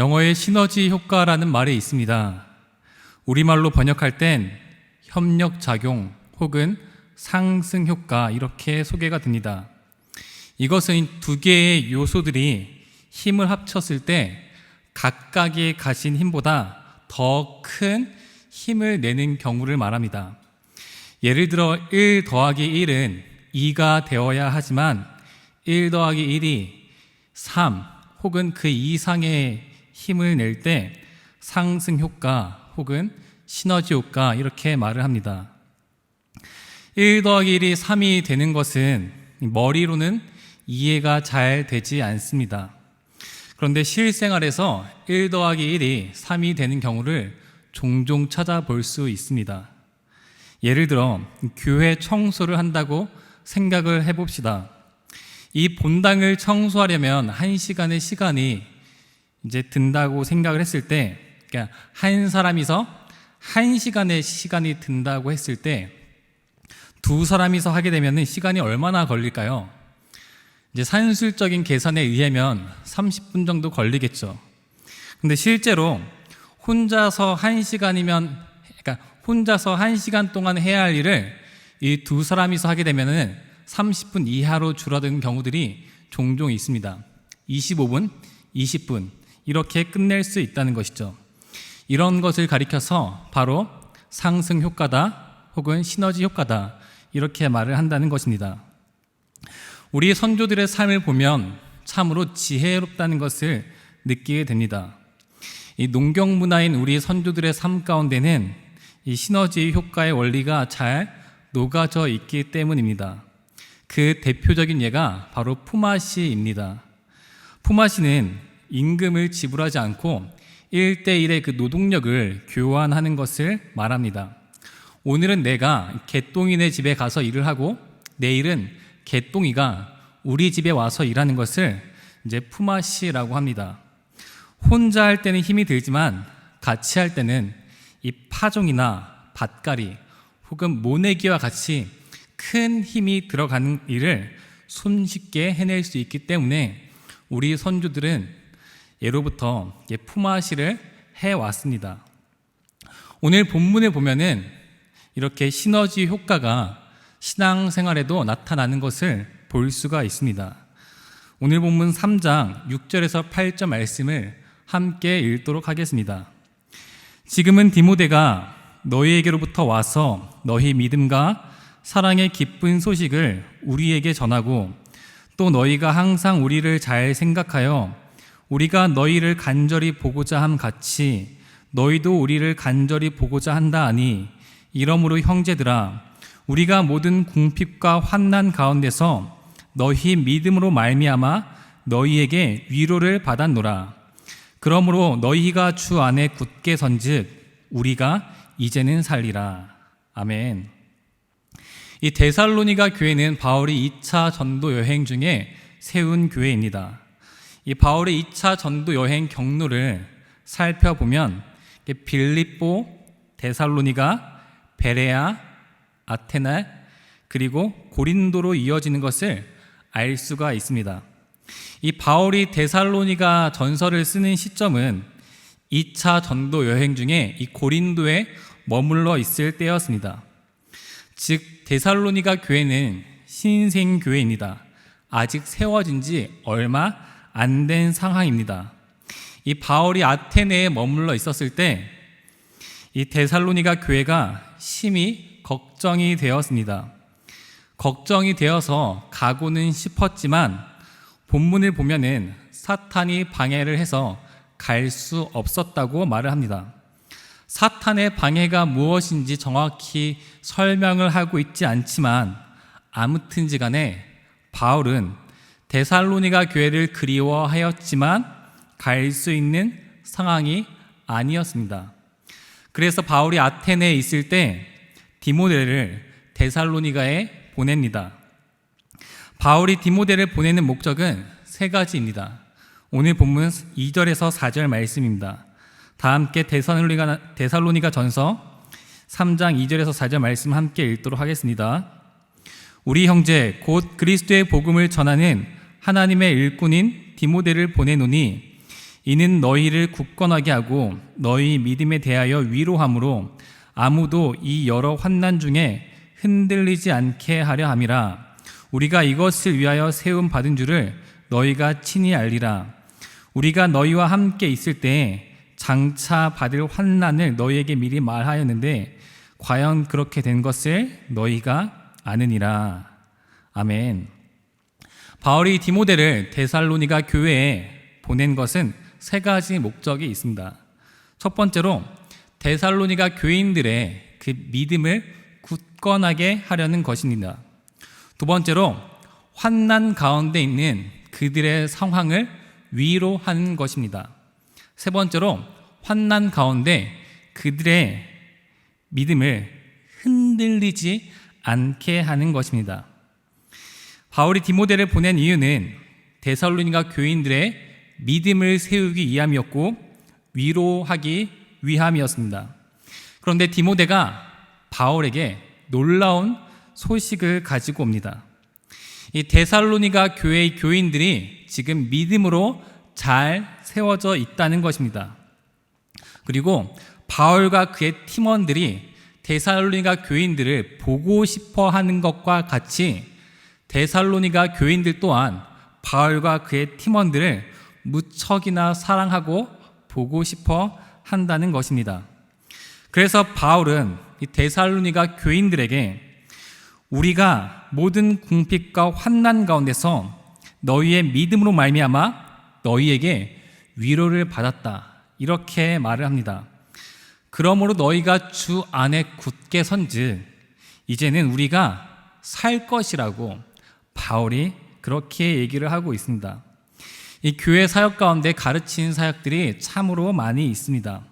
영어에 시너지 효과라는 말이 있습니다. 우리말로 번역할 땐 협력작용 혹은 상승효과 이렇게 소개가 됩니다. 이것은 두 개의 요소들이 힘을 합쳤을 때 각각의 가진 힘보다 더 큰 힘을 내는 경우를 말합니다. 예를 들어 1 더하기 1은 2가 되어야 하지만 1 더하기 1이 3 혹은 그 이상의 힘을 낼 때 상승효과 혹은 시너지 효과 이렇게 말을 합니다. 1 더하기 1이 3이 되는 것은 머리로는 이해가 잘 되지 않습니다. 그런데 실생활에서 1 더하기 1이 3이 되는 경우를 종종 찾아볼 수 있습니다. 예를 들어 교회 청소를 한다고 생각을 해봅시다. 이 본당을 청소하려면 1시간의 시간이 이제 든다고 생각을 했을 때, 그러니까 한 사람이서 1시간의 시간이 든다고 했을 때 두 사람이서 하게 되면 시간이 얼마나 걸릴까요? 이제 산술적인 계산에 의하면 30분 정도 걸리겠죠. 근데 실제로 혼자서 1시간이면, 그러니까 혼자서 1시간 동안 해야 할 일을 이 두 사람이서 하게 되면 30분 이하로 줄어드는 경우들이 종종 있습니다. 25분, 20분 이렇게 끝낼 수 있다는 것이죠. 이런 것을 가리켜서 바로 상승 효과다 혹은 시너지 효과다 이렇게 말을 한다는 것입니다. 우리 선조들의 삶을 보면 참으로 지혜롭다는 것을 느끼게 됩니다. 이 농경 문화인 우리 선조들의 삶 가운데는 이 시너지 효과의 원리가 잘 녹아져 있기 때문입니다. 그 대표적인 예가 바로 품앗이입니다. 품앗이는 임금을 지불하지 않고 1대1의 그 노동력을 교환하는 것을 말합니다. 오늘은 내가 개똥이네 집에 가서 일을 하고 내일은 개똥이가 우리 집에 와서 일하는 것을 이제 품앗이라고 합니다. 혼자 할 때는 힘이 들지만 같이 할 때는 이 파종이나 밭갈이 혹은 모내기와 같이 큰 힘이 들어가는 일을 손쉽게 해낼 수 있기 때문에 우리 선조들은 예로부터 품앗이를 해왔습니다. 오늘 본문에 보면은 이렇게 시너지 효과가 신앙생활에도 나타나는 것을 볼 수가 있습니다. 오늘 본문 3장 6절에서 8절 말씀을 함께 읽도록 하겠습니다. 지금은 디모데가 너희에게로부터 와서 너희 믿음과 사랑의 기쁜 소식을 우리에게 전하고 또 너희가 항상 우리를 잘 생각하여 우리가 너희를 간절히 보고자 함 같이 너희도 우리를 간절히 보고자 한다 하니 이러므로 형제들아 우리가 모든 궁핍과 환난 가운데서 너희 믿음으로 말미암아 너희에게 위로를 받았노라. 그러므로 너희가 주 안에 굳게 선즉 우리가 이제는 살리라. 아멘. 이 데살로니가 교회는 바울이 2차 전도 여행 중에 세운 교회입니다. 이 바울의 2차 전도 여행 경로를 살펴보면 빌립보, 데살로니가, 베레아, 아테네 그리고 고린도로 이어지는 것을 알 수가 있습니다. 이 바울이 데살로니가 전서를 쓰는 시점은 2차 전도 여행 중에 이 고린도에 머물러 있을 때였습니다. 즉 데살로니가 교회는 신생 교회입니다. 아직 세워진 지 얼마 안 된 상황입니다. 이 바울이 아테네에 머물러 있었을 때 이 데살로니가 교회가 심히 걱정이 되었습니다. 걱정이 되어서 가고는 싶었지만 본문을 보면은 사탄이 방해를 해서 갈 수 없었다고 말을 합니다. 사탄의 방해가 무엇인지 정확히 설명을 하고 있지 않지만 아무튼지 간에 바울은 데살로니가 교회를 그리워하였지만 갈 수 있는 상황이 아니었습니다. 그래서 바울이 아테네에 있을 때 디모데를 데살로니가에 보냅니다. 바울이 디모데를 보내는 목적은 세 가지입니다. 오늘 본문 2절에서 4절 말씀입니다. 다 함께 데살로니가 전서 3장 2절에서 4절 말씀 함께 읽도록 하겠습니다. 우리 형제 곧 그리스도의 복음을 전하는 하나님의 일꾼인 디모데를 보내노니 이는 너희를 굳건하게 하고 너희 믿음에 대하여 위로함으로 아무도 이 여러 환난 중에 흔들리지 않게 하려 함이라. 우리가 이것을 위하여 세움 받은 줄을 너희가 친히 알리라. 우리가 너희와 함께 있을 때에 장차 받을 환난을 너희에게 미리 말하였는데 과연 그렇게 된 것을 너희가 아느니라. 아멘. 바울이 디모데를 데살로니가 교회에 보낸 것은 세 가지 목적이 있습니다. 첫 번째로 데살로니가 교인들의 그 믿음을 굳건하게 하려는 것입니다. 두 번째로 환난 가운데 있는 그들의 상황을 위로하는 것입니다. 세 번째로 환난 가운데 그들의 믿음을 흔들리지 않게 하는 것입니다. 바울이 디모데를 보낸 이유는 데살로니가 교인들의 믿음을 세우기 위함이었고 위로하기 위함이었습니다. 그런데 디모데가 바울에게 놀라운 소식을 가지고 옵니다. 이 데살로니가 교회의 교인들이 지금 믿음으로 잘 세워져 있다는 것입니다. 그리고 바울과 그의 팀원들이 데살로니가 교인들을 보고 싶어 하는 것과 같이 데살로니가 교인들 또한 바울과 그의 팀원들을 무척이나 사랑하고 보고 싶어 한다는 것입니다. 그래서 바울은 이 데살로니가 교인들에게 우리가 모든 궁핍과 환난 가운데서 너희의 믿음으로 말미암아 너희에게 위로를 받았다, 이렇게 말을 합니다. 그러므로 너희가 주 안에 굳게 선즉 이제는 우리가 살 것이라고 바울이 그렇게 얘기를 하고 있습니다. 이 교회 사역 가운데 가르치는 사역들이 참으로 많이 있습니다.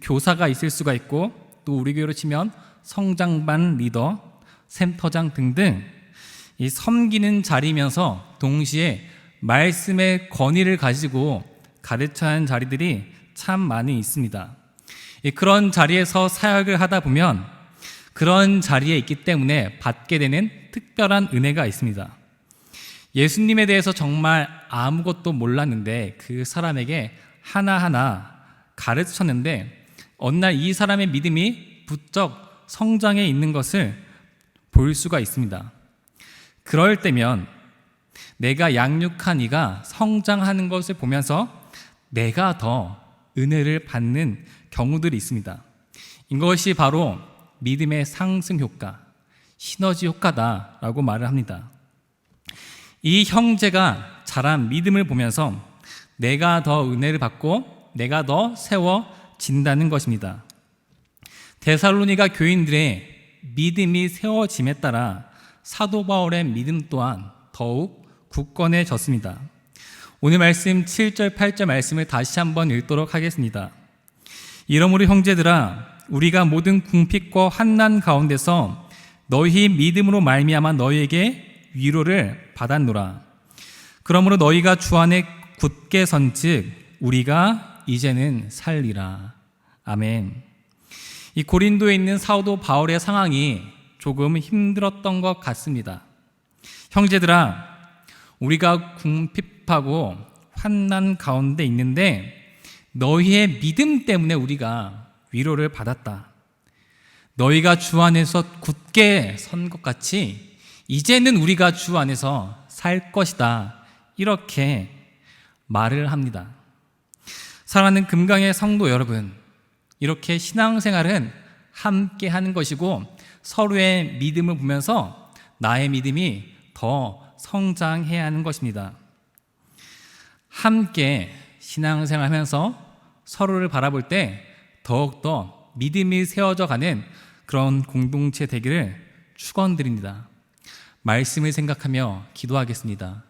교사가 있을 수가 있고 또 우리 교회로 치면 성장반 리더, 센터장 등등 이 섬기는 자리면서 동시에 말씀의 권위를 가지고 가르쳐야 하는 자리들이 참 많이 있습니다. 그런 자리에서 사역을 하다 보면 그런 자리에 있기 때문에 받게 되는 특별한 은혜가 있습니다. 예수님에 대해서 정말 아무것도 몰랐는데 그 사람에게 하나하나 가르쳤는데 어느 날 이 사람의 믿음이 부쩍 성장해 있는 것을 볼 수가 있습니다. 그럴 때면 내가 양육한 이가 성장하는 것을 보면서 내가 더 은혜를 받는 경우들이 있습니다. 이것이 바로 믿음의 상승 효과, 시너지 효과다라고 말을 합니다. 이 형제가 자란 믿음을 보면서 내가 더 은혜를 받고 내가 더 세워진다는 것입니다. 데살로니가 교인들의 믿음이 세워짐에 따라 사도 바울의 믿음 또한 더욱 굳건해졌습니다. 오늘 말씀 7절 8절 말씀을 다시 한번 읽도록 하겠습니다. 이러므로 형제들아 우리가 모든 궁핍과 환난 가운데서 너희 믿음으로 말미암아 너희에게 위로를 받았노라. 그러므로 너희가 주 안에 굳게 선즉 우리가 이제는 살리라. 아멘. 이 고린도에 있는 사도 바울의 상황이 조금 힘들었던 것 같습니다. 형제들아 우리가 궁핍하고 환난 가운데 있는데 너희의 믿음 때문에 우리가 위로를 받았다. 너희가 주 안에서 굳게 선 것 같이 이제는 우리가 주 안에서 살 것이다, 이렇게 말을 합니다. 사랑하는 금강의 성도 여러분, 이렇게 신앙생활은 함께 하는 것이고 서로의 믿음을 보면서 나의 믿음이 더 성장해야 하는 것입니다. 함께 신앙생활하면서 서로를 바라볼 때 더욱더 믿음이 세워져 가는 그런 공동체 되기를 축원드립니다. 말씀을 생각하며 기도하겠습니다.